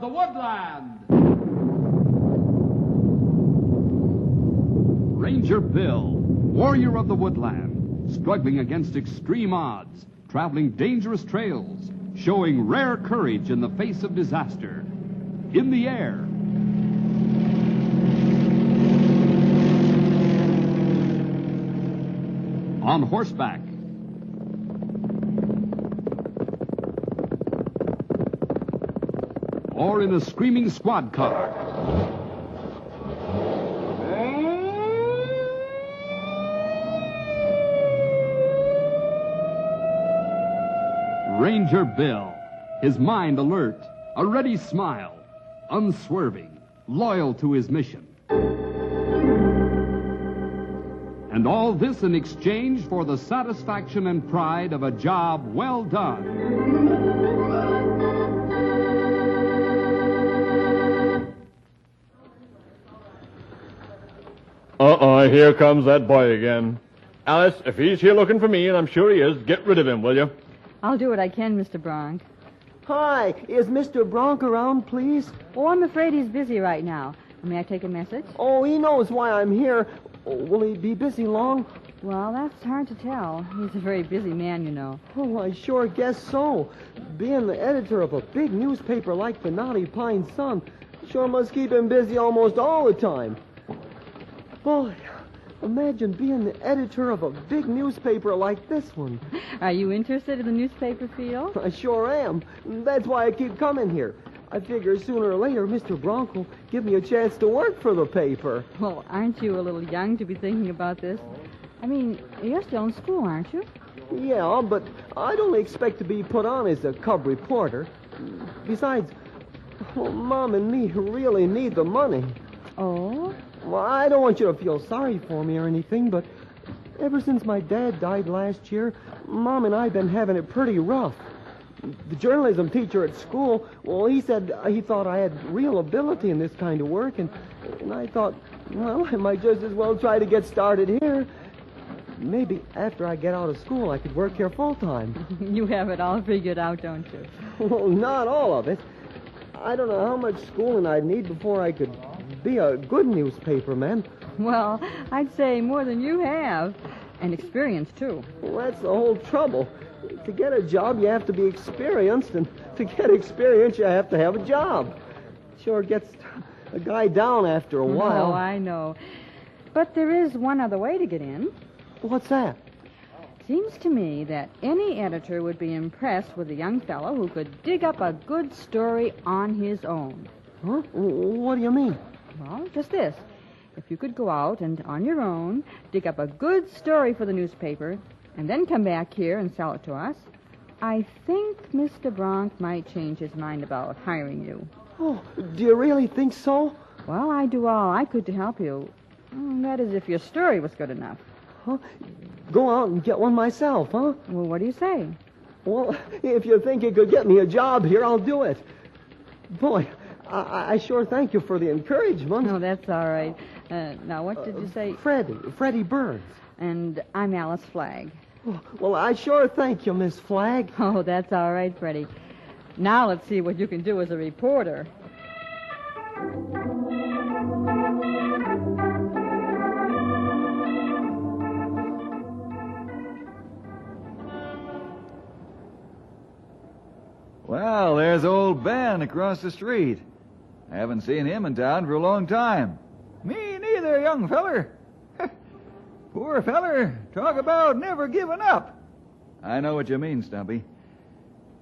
of the woodland. Ranger Bill, warrior of the woodland, struggling against extreme odds, traveling dangerous trails, showing rare courage in the face of disaster. In the air. On horseback. Or in a screaming squad car. Ranger Bill, his mind alert, a ready smile, unswerving, loyal to his mission. And all this in exchange for the satisfaction and pride of a job well done. Here comes that boy again. Alice, if he's here looking for me, and I'm sure he is, get rid of him, will you? I'll do what I can, Mr. Bronk. Hi, is Mr. Bronk around, please? Oh, I'm afraid he's busy right now. May I take a message? Oh, he knows why I'm here. Will he be busy long? Well, that's hard to tell. He's a very busy man, you know. Oh, I sure guess so. Being the editor of a big newspaper like the Knotty Pine Sun sure must keep him busy almost all the time. Boy, imagine being the editor of a big newspaper like this one. Are you interested in the newspaper field? I sure am. That's why I keep coming here. I figure sooner or later Mr. Bronk will give me a chance to work for the paper. Well, aren't you a little young to be thinking about this? I mean, you're still in school, aren't you? Yeah, but I don't expect to be put on as a cub reporter. Besides, Mom and me really need the money. Oh? Well, I don't want you to feel sorry for me or anything, but ever since my dad died last year, Mom and I have been having it pretty rough. The journalism teacher at school, well, he said he thought I had real ability in this kind of work, and I thought, well, I might just as well try to get started here. Maybe after I get out of school, I could work here full-time. You have it all figured out, don't you? Well, not all of it. I don't know how much schooling I'd need before I could be a good newspaperman. Well, I'd say more than you have. And experience, too. Well, that's the whole trouble. To get a job, you have to be experienced, and to get experience, you have to have a job. Sure gets a guy down after a while. Oh, I know. But there is one other way to get in. What's that? Seems to me that any editor would be impressed with a young fellow who could dig up a good story on his own. Huh? What do you mean? Well, just this. If you could go out and, on your own, dig up a good story for the newspaper, and then come back here and sell it to us, I think Mr. Bronk might change his mind about hiring you. Oh, do you really think so? Well, I'd do all I could to help you. That is, if your story was good enough. Huh? Go out and get one myself, huh? Well, what do you say? Well, if you think you could get me a job here, I'll do it. Boy, I sure thank you for the encouragement. No, that's all right. Now, what did you say? Freddie Burns. And I'm Alice Flagg. Well, I sure thank you, Miss Flagg. Oh, that's all right, Freddie. Now let's see what you can do as a reporter. Well, there's old Ben across the street. I haven't seen him in town for a long time. Me neither, young feller. Poor feller. Talk about never giving up. I know what you mean, Stumpy.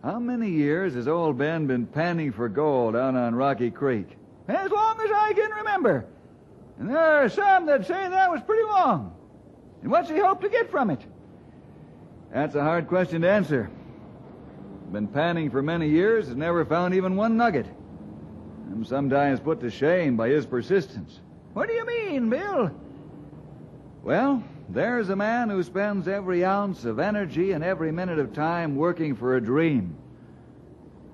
How many years has old Ben been panning for gold down on Rocky Creek? As long as I can remember. And there are some that say that was pretty long. And what's he hope to get from it? That's a hard question to answer. Been panning for many years, has never found even one nugget. I'm sometimes put to shame by his persistence. What do you mean, Bill? Well, there's a man who spends every ounce of energy and every minute of time working for a dream.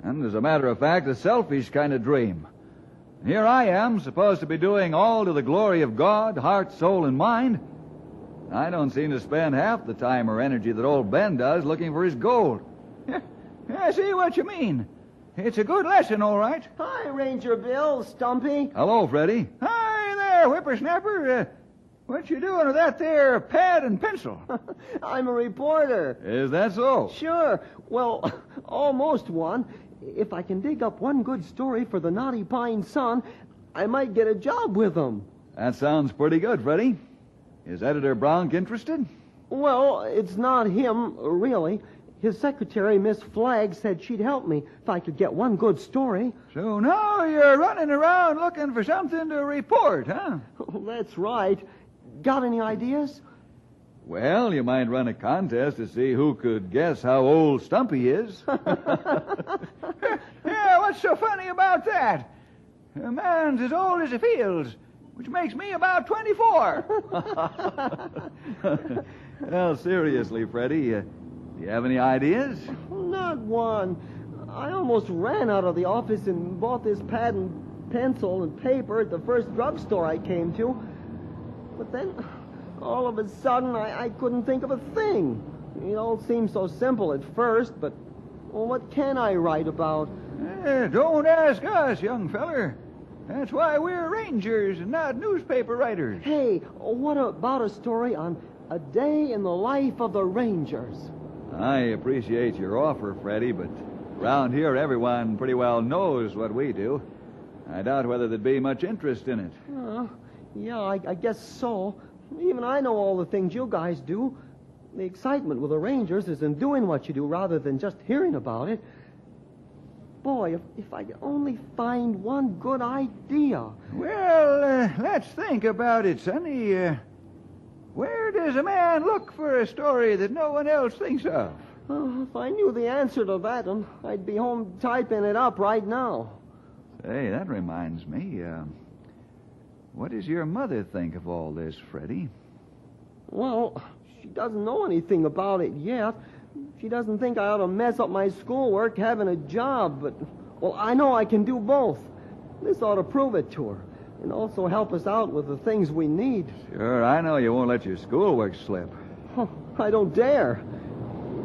And as a matter of fact, a selfish kind of dream. And here I am, supposed to be doing all to the glory of God, heart, soul, and mind. I don't seem to spend half the time or energy that old Ben does looking for his gold. I see what you mean. It's a good lesson, all right. Hi, Ranger Bill, Stumpy. Hello, Freddie. Hi there, whippersnapper. What you doing with that there pad and pencil? I'm a reporter. Is that so? Sure. Well, almost one. If I can dig up one good story for the Naughty Pine Sun, I might get a job with them. That sounds pretty good, Freddie. Is Editor Bronk interested? Well, it's not him, really. His secretary, Miss Flagg, said she'd help me if I could get one good story. So now you're running around looking for something to report, huh? That's right. Got any ideas? Well, you might run a contest to see who could guess how old Stumpy is. Yeah, what's so funny about that? A man's as old as he feels, which makes me about 24. Well, seriously, Freddie, do you have any ideas? Not one. I almost ran out of the office and bought this pad and pencil and paper at the first drugstore I came to. But then, all of a sudden, I couldn't think of a thing. It all seemed so simple at first, but well, what can I write about? Don't ask us, young feller. That's why we're rangers and not newspaper writers. Hey, what about a story on a day in the life of the Rangers? I appreciate your offer, Freddie, but around here everyone pretty well knows what we do. I doubt whether there'd be much interest in it. Yeah, I guess so. Even I know all the things you guys do. The excitement with the Rangers is in doing what you do rather than just hearing about it. Boy, if I could only find one good idea. Well, let's think about it, Sonny. Where does a man look for a story that no one else thinks of? If I knew the answer to that, I'd be home typing it up right now. Say, that reminds me. What does your mother think of all this, Freddie? Well, she doesn't know anything about it yet. She doesn't think I ought to mess up my schoolwork having a job, but, well, I know I can do both. This ought to prove it to her, and also help us out with the things we need. Sure, I know you won't let your schoolwork slip. Oh, I don't dare.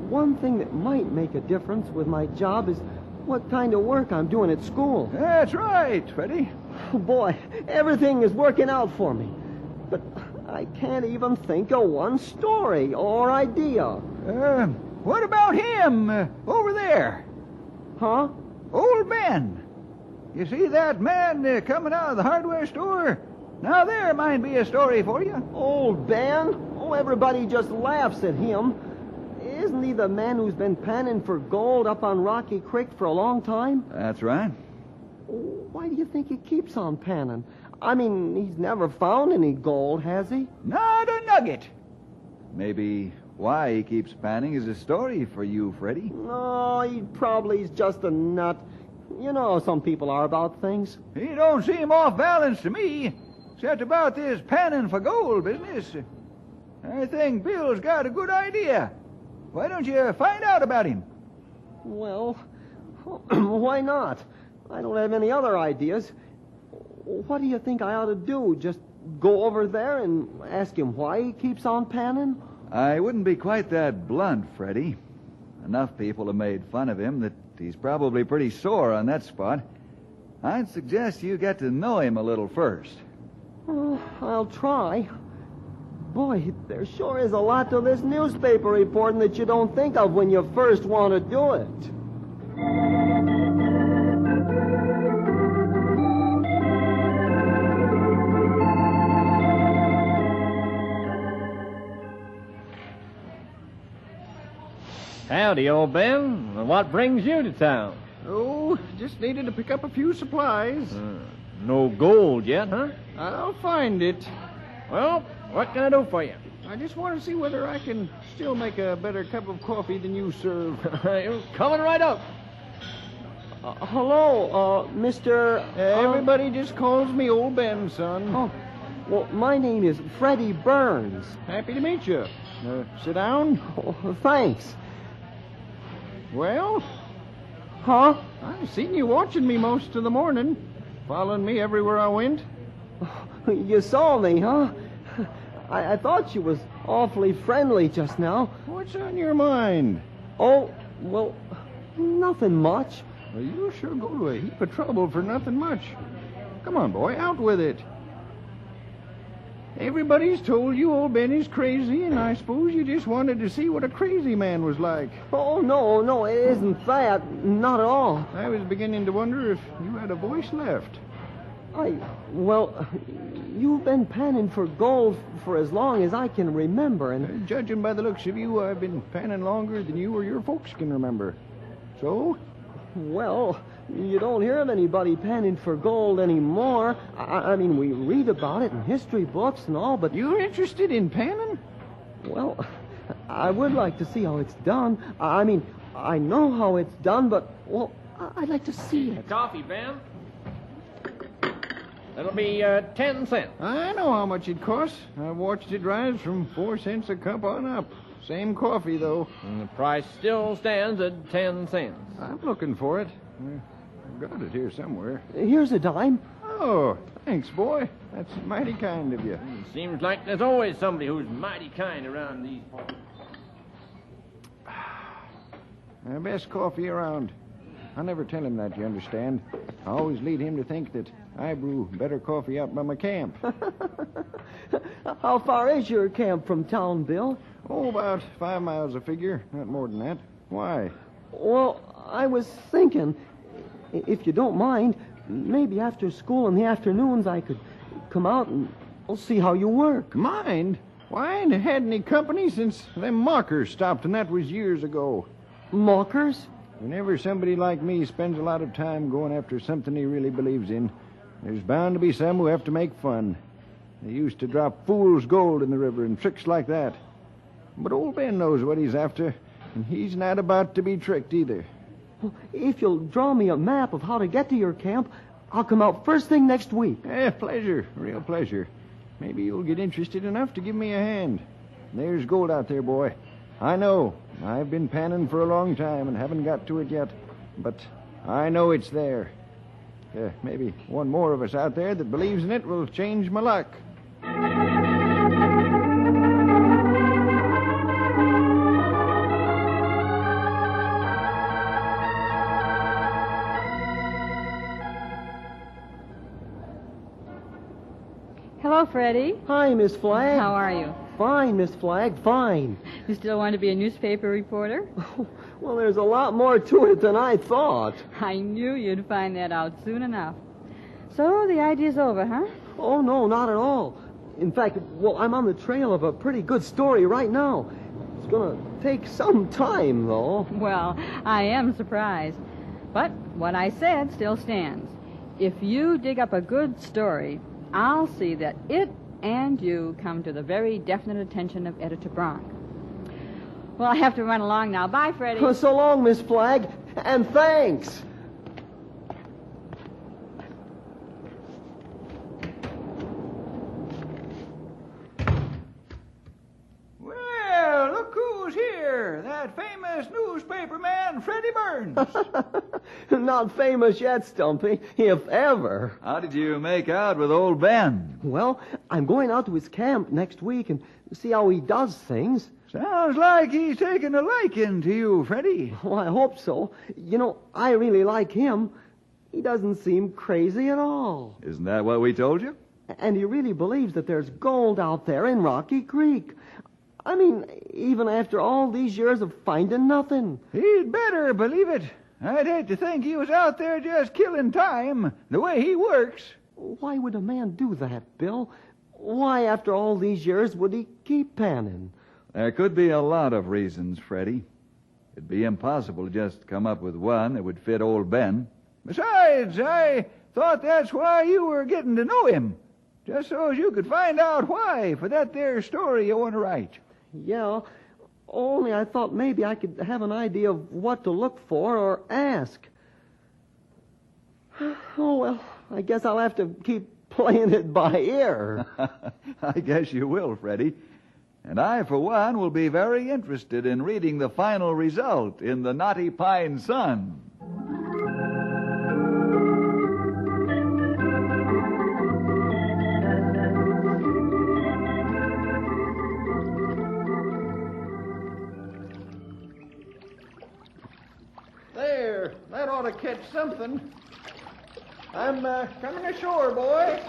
One thing that might make a difference with my job is what kind of work I'm doing at school. That's right, Freddie. Oh, boy, everything is working out for me. But I can't even think of one story or idea. What about him over there? Huh? Old Ben. You see that man coming out of the hardware store? Now there might be a story for you. Old Ben? Oh, everybody just laughs at him. Isn't he the man who's been panning for gold up on Rocky Creek for a long time? That's right. Why do you think he keeps on panning? I mean, he's never found any gold, has he? Not a nugget. Maybe why he keeps panning is a story for you, Freddie. No, he probably is just a nut. You know how some people are about things. He don't seem off balance to me, except about this panning for gold business. I think Bill's got a good idea. Why don't you find out about him? Well, why not? I don't have any other ideas. What do you think I ought to do? Just go over there and ask him why he keeps on panning? I wouldn't be quite that blunt, Freddie. Enough people have made fun of him that he's probably pretty sore on that spot. I'd suggest you get to know him a little first. Oh, I'll try. Boy, there sure is a lot to this newspaper reporting that you don't think of when you first want to do it. Howdy, old Ben. And what brings you to town? Oh, just needed to pick up a few supplies. No gold yet, huh? I'll find it. Well, what can I do for you? I just want to see whether I can still make a better cup of coffee than you serve. You're coming right up. Hello, Mr. Everybody just calls me Old Ben, son. Oh, well, my name is Freddie Burns. Happy to meet you. Sit down. Oh, thanks. Well, Huh? I've seen you watching me most of the morning, following me everywhere I went. You saw me, huh? I thought you was awfully friendly just now. What's on your mind? Oh, well, nothing much. Well, you sure go to a heap of trouble for nothing much. Come on, boy, out with it. Everybody's told you old Ben is crazy, and I suppose you just wanted to see what a crazy man was like. Oh, no, it isn't that. Not at all. I was beginning to wonder if you had a voice left. Well, you've been panning for gold for as long as I can remember, and... Judging by the looks of you, I've been panning longer than you or your folks can remember. So? Well, you don't hear of anybody panning for gold anymore. I mean, we read about it in history books and all, but... You're interested in panning? Well, I would like to see how it's done. I mean, I know how it's done, but, well, I'd like to see it. Coffee, Ben. That'll be 10 cents. I know how much it costs. I've watched it rise from 4 cents a cup on up. Same coffee, though. And the price still stands at 10 cents. I'm looking for it. I've got it here somewhere. Here's a dime. Oh, thanks, boy. That's mighty kind of you. Seems like there's always somebody who's mighty kind around these parts. The best coffee around. I never tell him that, you understand. I always lead him to think that I brew better coffee out by my camp. How far is your camp from town, Bill? Oh, about 5 miles, I figure. Not more than that. Why? Well, I was thinking, if you don't mind, maybe after school in the afternoons I could come out and see how you work. Mind? Why, I ain't had any company since them mockers stopped, and that was years ago. Mockers? Whenever somebody like me spends a lot of time going after something he really believes in, there's bound to be some who have to make fun. They used to drop fool's gold in the river and tricks like that. But old Ben knows what he's after, and he's not about to be tricked either. If you'll draw me a map of how to get to your camp, I'll come out first thing next week. Pleasure. Real pleasure. Maybe you'll get interested enough to give me a hand. There's gold out there, boy. I know. I've been panning for a long time and haven't got to it yet. But I know it's there. Maybe one more of us out there that believes in it will change my luck. Hello, Freddie. Hi, Miss Flagg. How are you? Fine, Miss Flagg, fine. You still want to be a newspaper reporter? Well, there's a lot more to it than I thought. I knew you'd find that out soon enough. So the idea's over, huh? Oh, no, not at all. In fact, well, I'm on the trail of a pretty good story right now. It's going to take some time, though. Well, I am surprised. But what I said still stands. If you dig up a good story, I'll see that it and you come to the very definite attention of Editor Bronk. Well, I have to run along now. Bye, Freddie. So long, Miss Flagg, and thanks. Well, look who's here. That famous newspaper man, Freddie Burns. Not famous yet, Stumpy, if ever. How did you make out with old Ben? Well, I'm going out to his camp next week and see how he does things. Sounds like he's taken a liking to you, Freddie. Well, I hope so. You know, I really like him. He doesn't seem crazy at all. Isn't that what we told you? And he really believes that there's gold out there in Rocky Creek. I mean, even after all these years of finding nothing. He'd better believe it. I'd hate to think he was out there just killing time, the way he works. Why would a man do that, Bill? Why, after all these years, would he keep panning? There could be a lot of reasons, Freddie. It'd be impossible to just come up with one that would fit old Ben. Besides, I thought that's why you were getting to know him. Just so as you could find out why for that there story you want to write. Yeah, only I thought maybe I could have an idea of what to look for or ask. Oh, well, I guess I'll have to keep playing it by ear. I guess you will, Freddie. And I, for one, will be very interested in reading the final result in the Knotty Pine Sun. There. That ought to catch something. I'm coming ashore, boy.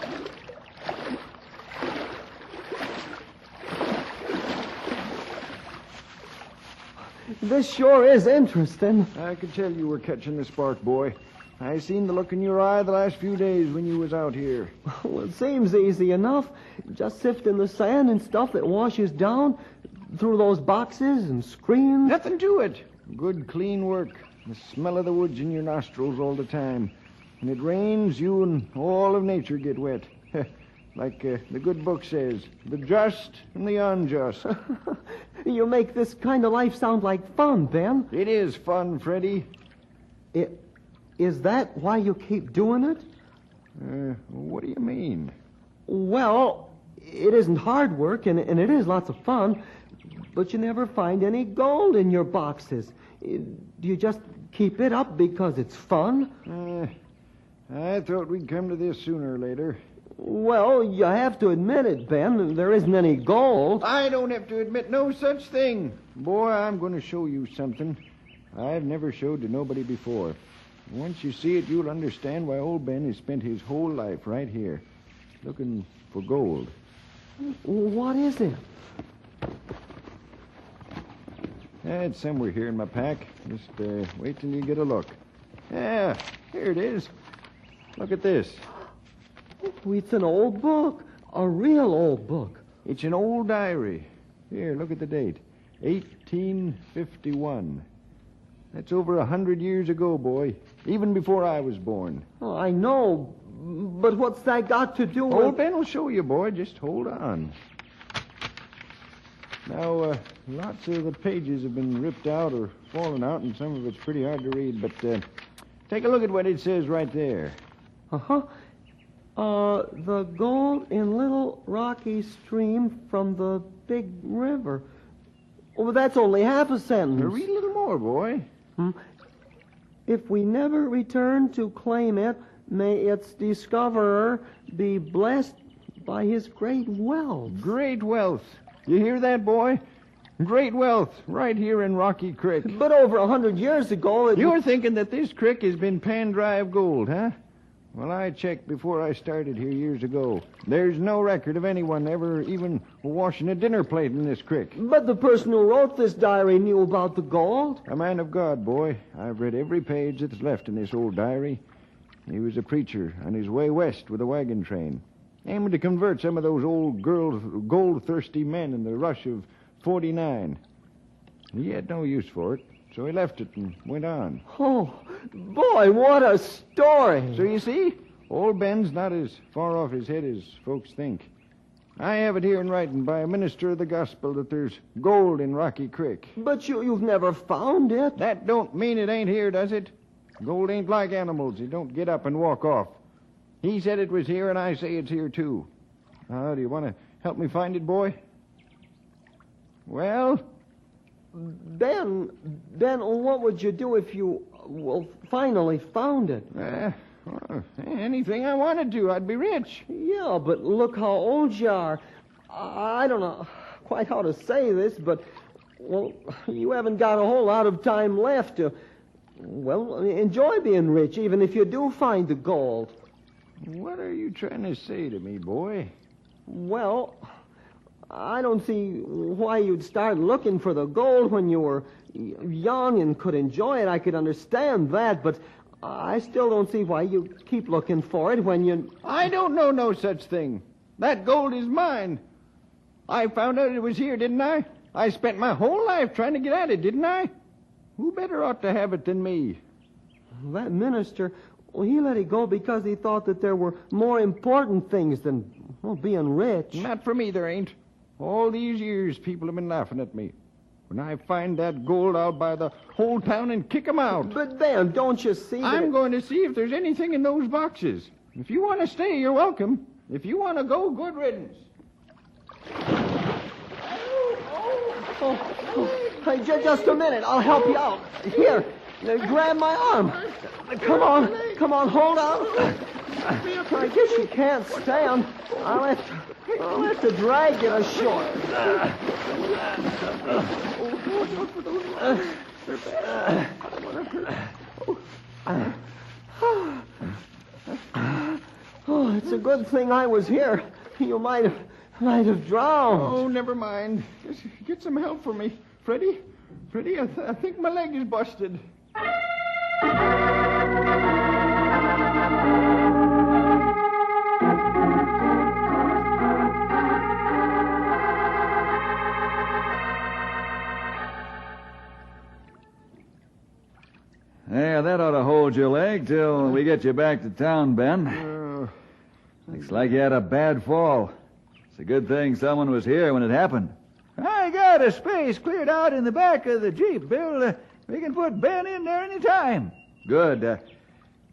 This sure is interesting. I could tell you were catching the spark, boy. I seen the look in your eye the last few days when you was out here. Well, it seems easy enough. Just sifting the sand and stuff that washes down through those boxes and screens. Nothing to it. Good, clean work. The smell of the woods in your nostrils all the time. When it rains, you and all of nature get wet. Like the good book says, the just and the unjust. You make this kind of life sound like fun, Ben. It is fun, Freddie. Is that why you keep doing it? What do you mean? Well, it isn't hard work, and it is lots of fun, but you never find any gold in your boxes. Do you just keep it up because it's fun? I thought we'd come to this sooner or later. Well, you have to admit it, Ben. There isn't any gold. I don't have to admit no such thing. Boy, I'm going to show you something I've never showed to nobody before. Once you see it, you'll understand why old Ben has spent his whole life right here, looking for gold. What is it? It's somewhere here in my pack. Just wait till you get a look. Yeah, here it is. Look at this. Oh, it's an old book. A real old book. It's an old diary. Here, look at the date. 1851. That's over 100 years ago, boy. Even before I was born. Oh, I know, but what's that got to do with... Old Ben will show you, boy. Just hold on. Now, lots of the pages have been ripped out or fallen out, and some of it's pretty hard to read, but take a look at what it says right there. Uh-huh. The gold in Little Rocky Stream from the big river. Oh, that's only half a sentence. Read a little more, boy. If we never return to claim it, may its discoverer be blessed by his great wealth. Great wealth. You hear that, boy? Great wealth right here in Rocky Creek. But over 100 years ago... You're thinking that this creek has been pan dry of gold, huh? Well, I checked before I started here years ago. There's no record of anyone ever even washing a dinner plate in this creek. But the person who wrote this diary knew about the gold. A man of God, boy. I've read every page that's left in this old diary. He was a preacher on his way west with a wagon train, aiming to convert some of those old gold-thirsty men in the rush of 49. He had no use for it, so he left it and went on. Oh, boy, what a story. So you see, old Ben's not as far off his head as folks think. I have it here in writing by a minister of the gospel that there's gold in Rocky Creek. But you've never found it. That don't mean it ain't here, does it? Gold ain't like animals. It don't get up and walk off. He said it was here, and I say it's here, too. Now, do you want to help me find it, boy? Well? Ben, what would you do if you, finally found it? Anything I wanted to. I'd be rich. Yeah, but look how old you are. I don't know quite how to say this, but, you haven't got a whole lot of time left to, enjoy being rich, even if you do find the gold. What are you trying to say to me, boy? Well, I don't see why you'd start looking for the gold when you were young and could enjoy it. I could understand that, but I still don't see why you keep looking for it when you... I don't know no such thing. That gold is mine. I found out it was here, didn't I? I spent my whole life trying to get at it, didn't I? Who better ought to have it than me? That minister, he let it go because he thought that there were more important things than being rich. Not for me, there ain't. All these years, people have been laughing at me. When I find that gold, I'll buy the whole town and kick 'em out. But, Ben, don't you see that... I'm going to see if there's anything in those boxes. If you want to stay, you're welcome. If you want to go, good riddance. Just a minute. I'll help you out. Here, grab my arm. Come on, hold on. I guess you can't stand. I'll have to drag you ashore. Oh, it's a good thing I was here. You might have drowned. Oh, never mind. Just get some help for me. Freddie? Freddie, I think my leg is busted. There, that ought to hold your leg till we get you back to town, Ben. Looks like you had a bad fall. It's a good thing someone was here when it happened. I got a space cleared out in the back of the Jeep, Bill. We can put Ben in there any time. Good.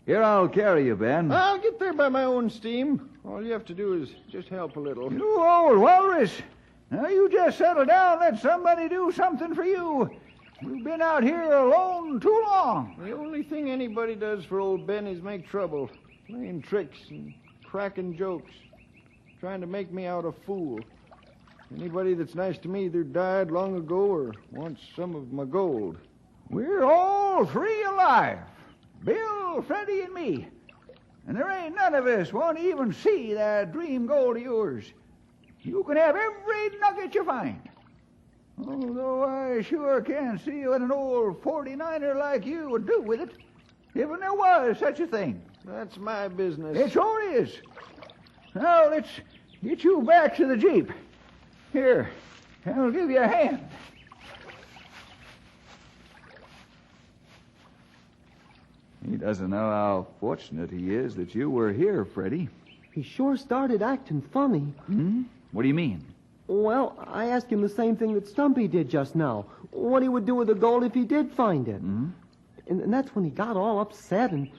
Here, I'll carry you, Ben. I'll get there by my own steam. All you have to do is just help a little. You old walrus. Now you just settle down and let somebody do something for you. You've been out here alone too long. The only thing anybody does for old Ben is make trouble, playing tricks and cracking jokes, trying to make me out a fool. Anybody that's nice to me either died long ago or wants some of my gold. We're all three alive. Bill, Freddie, and me. And there ain't none of us want to even see that dream gold of yours. You can have every nugget you find. Although I sure can't see what an old 49er like you would do with it, if there was such a thing. That's my business. It sure is. Now, let's get you back to the Jeep. Here, I'll give you a hand. He doesn't know how fortunate he is that you were here, Freddie. He sure started acting funny. Hmm? What do you mean? Well, I asked him the same thing that Stumpy did just now. What he would do with the gold if he did find it. Hmm? And that's when he got all upset and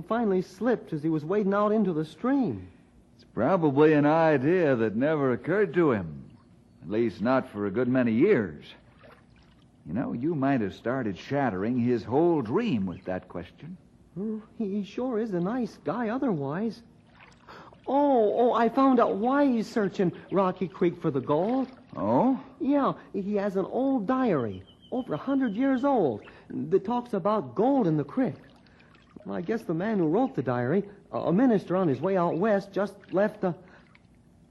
finally slipped as he was wading out into the stream. It's probably an idea that never occurred to him. At least not for a good many years. You know, you might have started shattering his whole dream with that question. He sure is a nice guy otherwise. Oh, I found out why he's searching Rocky Creek for the gold. Oh? Yeah, he has an old diary, over 100 years old, that talks about gold in the creek. Well, I guess the man who wrote the diary, a minister on his way out west, just left a...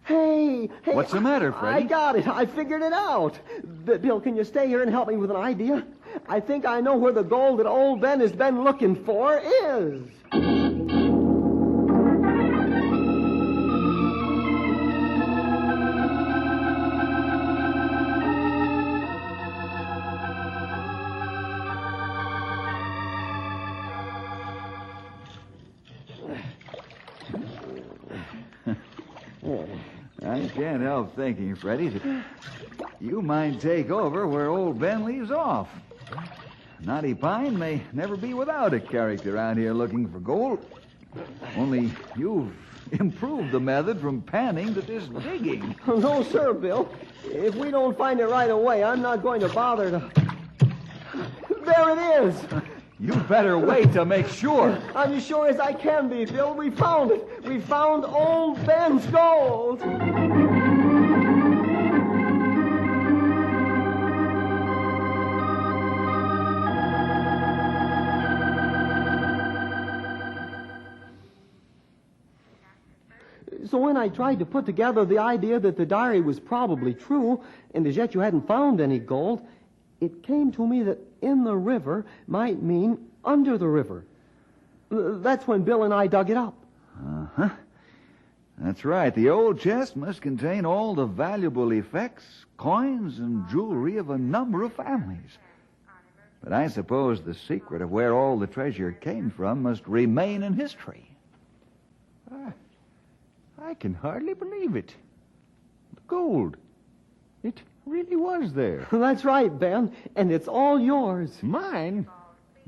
Hey! What's the matter, Freddie? I got it. I figured it out. Bill, can you stay here and help me with an idea? I think I know where the gold that old Ben has been looking for is. I can't help thinking, Freddie, that you might take over where old Ben leaves off. Knotty Pine may never be without a character out here looking for gold. Only you've improved the method from panning to this digging. No, sir, Bill. If we don't find it right away, I'm not going to bother to... There it is. You better wait to make sure. I'm as sure as I can be, Bill. We found it. We found old Ben's gold. So when I tried to put together the idea that the diary was probably true, and as yet you hadn't found any gold, it came to me that in the river might mean under the river. That's when Bill and I dug it up. Uh-huh. That's right. The old chest must contain all the valuable effects, coins, and jewelry of a number of families. But I suppose the secret of where all the treasure came from must remain in history. I can hardly believe it. The gold. It really was there. That's right, Ben, and it's all yours. Mine?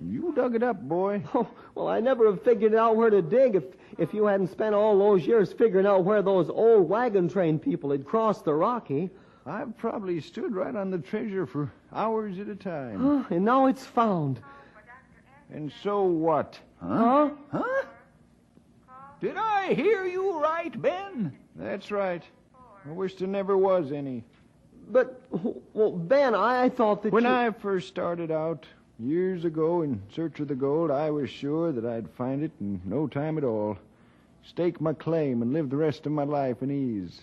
You dug it up, boy. Oh, well, I never have figured out where to dig if you hadn't spent all those years figuring out where those old wagon train people had crossed the Rocky. I've probably stood right on the treasure for hours at a time. And now it's found. And so what? Huh? Did I hear you right, Ben? That's right. I wish there never was any. But, well, Ben, I thought that When I first started out, Years ago, in search of the gold, I was sure that I'd find it in no time at all. Stake my claim and live the rest of my life in ease.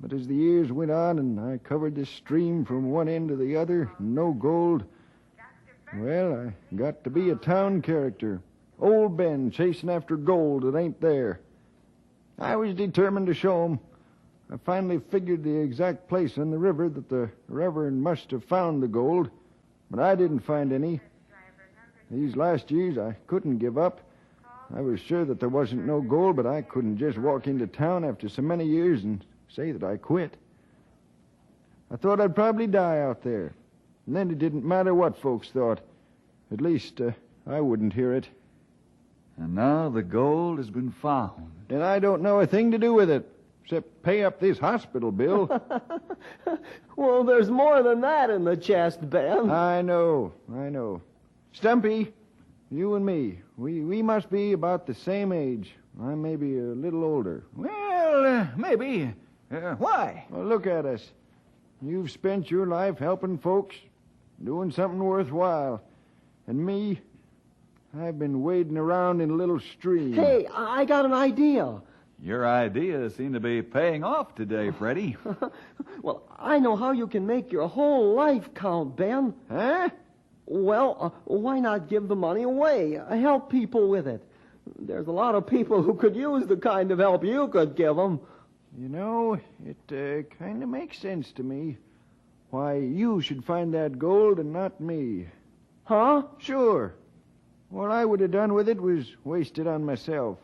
But as the years went on and I covered this stream from one end to the other, no gold, well, I got to be a town character. Old Ben chasing after gold that ain't there. I was determined to show 'em. I finally figured the exact place on the river that the Reverend must have found the gold, but I didn't find any. These last years I couldn't give up. I was sure that there wasn't no gold, but I couldn't just walk into town after so many years and say that I quit. I thought I'd probably die out there, and then it didn't matter what folks thought. At least, I wouldn't hear it. And now the gold has been found. And I don't know a thing to do with it, except pay up this hospital bill. Well, there's more than that in the chest, Ben. I know. Stumpy, you and me, we must be about the same age. I'm maybe a little older. Well, maybe. Why? Well, look at us. You've spent your life helping folks, doing something worthwhile. And me, I've been wading around in a little stream. Hey, I got an idea. Your ideas seem to be paying off today, Freddie. Well, I know how you can make your whole life count, Ben. Huh? Well, why not give the money away? Help people with it. There's a lot of people who could use the kind of help you could give them. You know, it kind of makes sense to me. Why you should find that gold and not me. Huh? Sure. What I would have done with it was wasted on myself.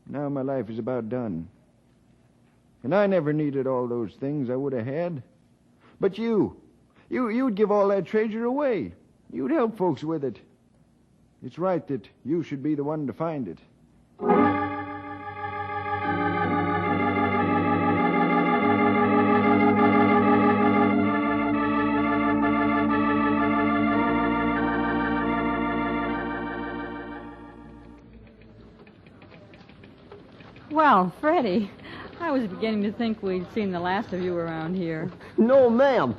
Now my life is about done. And I never needed all those things I would have had. But you'd give all that treasure away. You'd help folks with it. It's right that you should be the one to find it. Well, Freddie, I was beginning to think we'd seen the last of you around here. No, ma'am.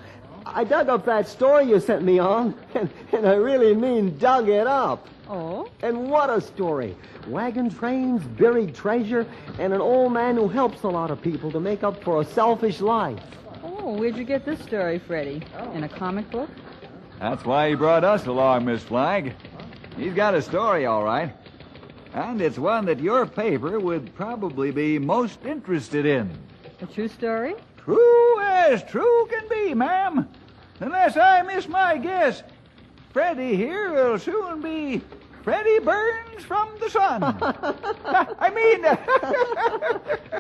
I dug up that story you sent me on, and I really mean dug it up. Oh? And what a story. Wagon trains, buried treasure, and an old man who helps a lot of people to make up for a selfish life. Oh, where'd you get this story, Freddie? In a comic book? That's why he brought us along, Miss Flagg. He's got a story, all right. And it's one that your paper would probably be most interested in. A true story? True as true can be, ma'am. Unless I miss my guess, Freddie here will soon be Freddie Burns from the sun. I mean...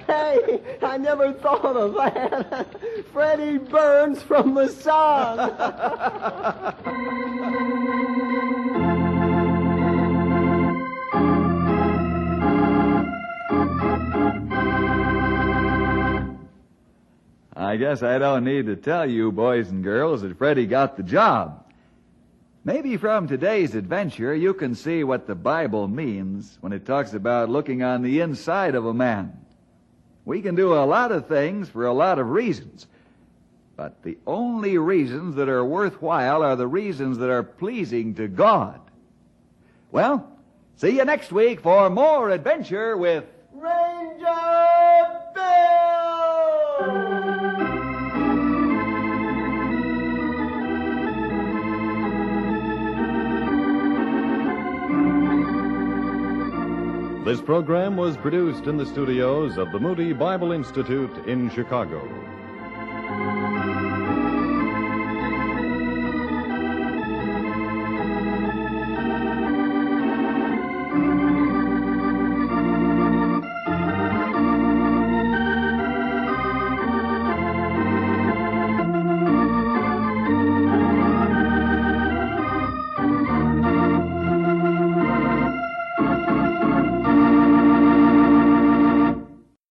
Hey, I never thought of that. Freddie Burns from the sun. I guess I don't need to tell you, boys and girls, that Freddie got the job. Maybe from today's adventure you can see what the Bible means when it talks about looking on the inside of a man. We can do a lot of things for a lot of reasons, but the only reasons that are worthwhile are the reasons that are pleasing to God. Well, see you next week for more adventure with Ranger Bill! This program was produced in the studios of the Moody Bible Institute in Chicago.